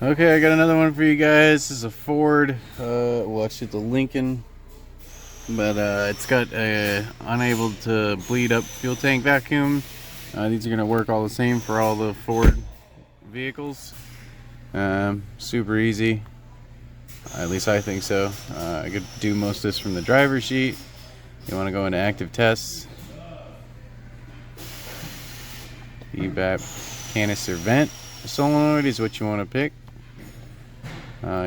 Okay, I got another one for you guys. This is a Ford. Well, actually, it's a Lincoln, but it's got a unable to bleed up fuel tank vacuum. These are gonna work all the same for all the Ford vehicles. Super easy. At least I think so. I could do most of this from the driver's sheet. You want to go into active tests. Evap canister vent solenoid is what you want to pick.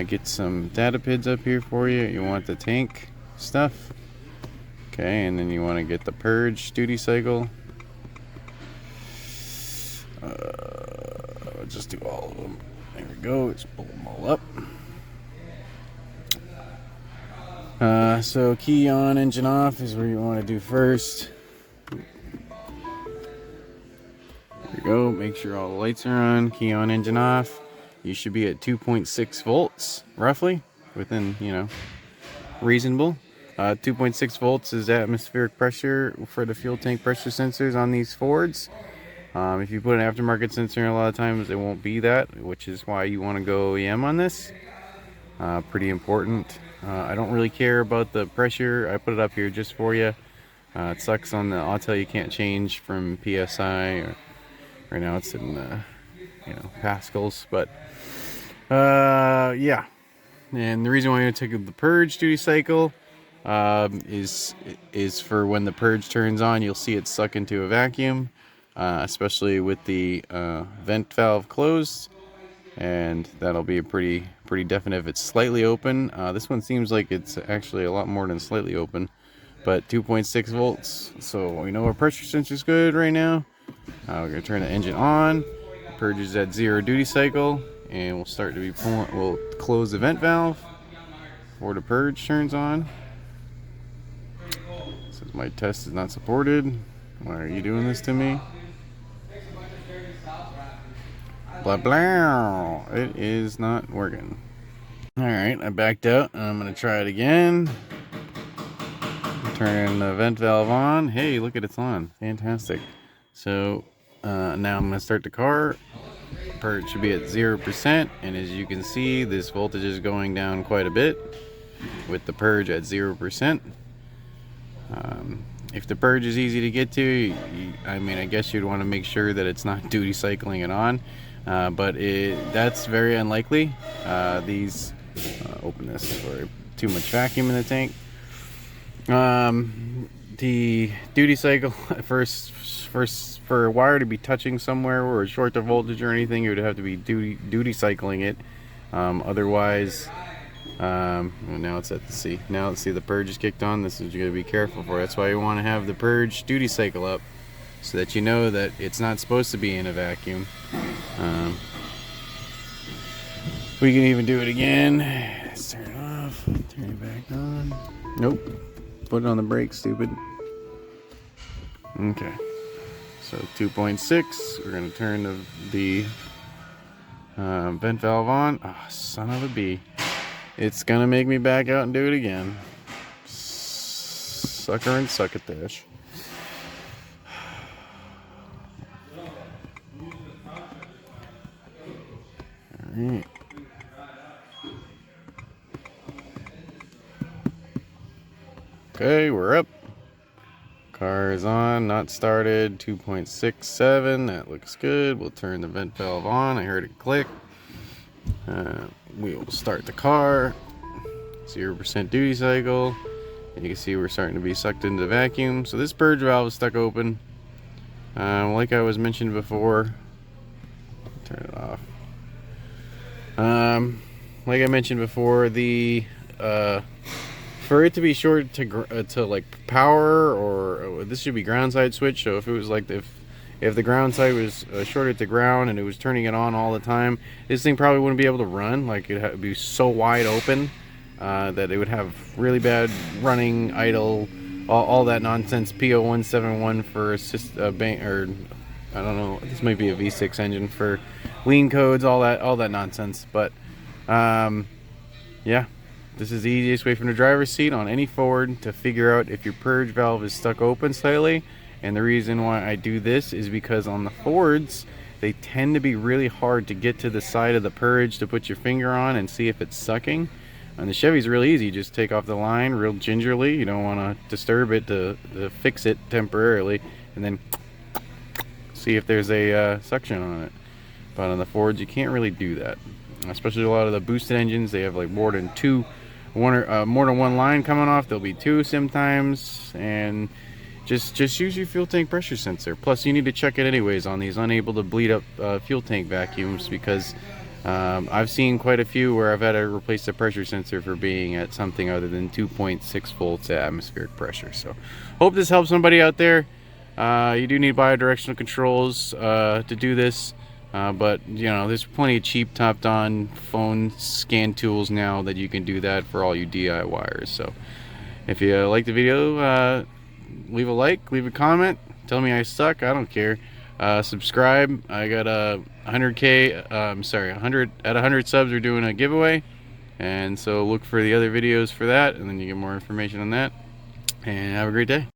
Get some data PIDs up here for you. You want the tank stuff. Okay, and then you want to get the purge duty cycle. Just do all of them. There we go. Let's pull them all up. So key on, engine off is where you want to do first. There you go. Make sure all the lights are on. Key on, engine off. You should be at 2.6 volts, roughly, within, reasonable. 2.6 volts is atmospheric pressure for the fuel tank pressure sensors on these Fords. If you put an aftermarket sensor in, a lot of times it won't be that, which is why you want to go OEM on this. Pretty important. I don't really care about the pressure. I put it up here just for you. It sucks on the auto you can't change from PSI. Right now it's in pascals, but yeah. And the reason why I took the purge duty cycle is for when the purge turns on, you'll see it suck into a vacuum, especially with the vent valve closed, and that'll be a pretty definite if it's slightly open. This one seems like it's actually a lot more than slightly open, but 2.6 volts, so we know our pressure sensor is good right now. We're gonna turn the engine on. Purge is at 0 duty cycle, and we'll start to be pulling. We'll close the vent valve before the purge turns on. Says my test is not supported. Why are you doing this to me? Blah blah. It is not working. Alright, I backed out. I'm gonna try it again. Turn the vent valve on. Hey, look at it's on. Fantastic. So now I'm gonna start the car. Purge should be at 0%, and as you can see, this voltage is going down quite a bit with the purge at 0%. If the purge is easy to get to, I guess you'd want to make sure that it's not duty cycling it on, but that's very unlikely. Open this for too much vacuum in the tank. The duty cycle first for a wire to be touching somewhere or a short to voltage or anything, it would have to be duty cycling it. Otherwise, now it's at the C. Now let's see, the purge is kicked on. This is what you gotta be careful for. That's why you want to have the purge duty cycle up, so that you know that it's not supposed to be in a vacuum. We can even do it again. Let's turn it off. Turn it back on. Nope. Put it on the brake, stupid. Okay. So 2.6. We're gonna turn the vent valve on. Oh, son of a bee. It's gonna make me back out and do it again. Sucker and succotash. Alright. Okay, we're up. Car is on, not started. 2.67. That looks good. We'll turn the vent valve on. I heard it click. We will start the car. 0% duty cycle. And you can see we're starting to be sucked into the vacuum. So this purge valve is stuck open. Like I was mentioned before. Turn it off. Like I mentioned before, the for it to be short to like power, or this should be ground side switch. So if it was like if the ground side was shorted to ground and it was turning it on all the time, this thing probably wouldn't be able to run. Like it would be so wide open that it would have really bad running, idle, all that nonsense. P1450 for assist bank, or I don't know. This might be a V6 engine for lean codes, all that nonsense. But yeah. This is the easiest way from the driver's seat on any Ford to figure out if your purge valve is stuck open slightly. And the reason why I do this is because on the Fords, they tend to be really hard to get to the side of the purge to put your finger on and see if it's sucking. And the Chevy's really easy. You just take off the line real gingerly. You don't want to disturb it to fix it temporarily, and then see if there's a suction on it. But on the Fords, you can't really do that. Especially a lot of the boosted engines, they have like more than one line coming off. There'll be two sometimes, and just use your fuel tank pressure sensor. Plus, you need to check it anyways on these unable to bleed up fuel tank vacuums, because I've seen quite a few where I've had to replace the pressure sensor for being at something other than 2.6 volts at atmospheric pressure. So, hope this helps somebody out there. You do need bidirectional controls to do this, but you know, there's plenty of cheap topped-on phone scan tools now that you can do that for all you DIYers. So, if you like the video, leave a like, leave a comment, tell me I suck. I don't care. Subscribe. I got 100K. Sorry, 100 at 100 subs. We're doing a giveaway, and so look for the other videos for that, and then you get more information on that. And have a great day.